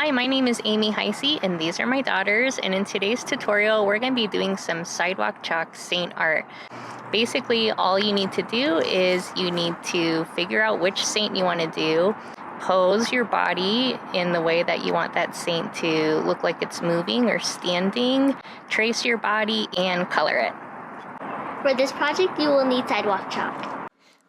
Hi, my name is Amy Heyse, and these are my daughters. And in today's tutorial, we're going to be doing some sidewalk chalk saint art. Basically, all you need to do is you need to figure out which saint you want to do, pose your body in the way that you want that saint to look like it's moving or standing, trace your body, and color it. For this project, you will need sidewalk chalk.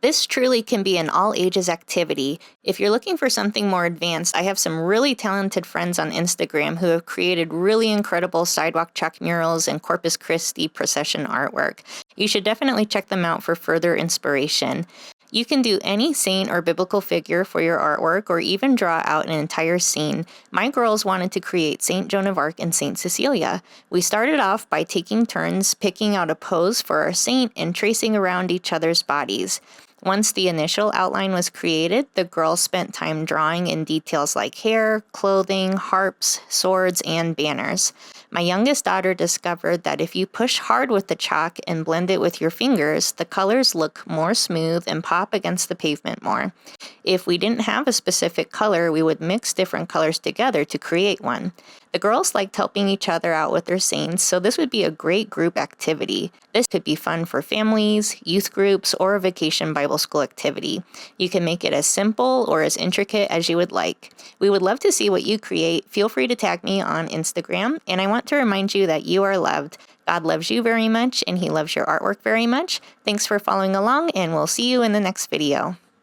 This truly can be an all-ages activity. If you're looking for something more advanced, I have some really talented friends on Instagram who have created really incredible sidewalk chalk murals and Corpus Christi procession artwork. You should definitely check them out for further inspiration. You can do any saint or biblical figure for your artwork or even draw out an entire scene. My girls wanted to create Saint Joan of Arc and Saint Cecilia. We started off by taking turns picking out a pose for our saint and tracing around each other's bodies. Once the initial outline was created, the girls spent time drawing in details like hair, clothing, harps, swords, and banners. My youngest daughter discovered that if you push hard with the chalk and blend it with your fingers, the colors look more smooth and pop against the pavement more. If we didn't have a specific color, we would mix different colors together to create one. The girls liked helping each other out with their saints, so this would be a great group activity. This could be fun for families, youth groups, or a vacation Bible school activity. You can make it as simple or as intricate as you would like. We would love to see what you create. Feel free to tag me on Instagram, and I want to remind you that you are loved. God loves you very much, and He loves your artwork very much. Thanks for following along, and we'll see you in the next video.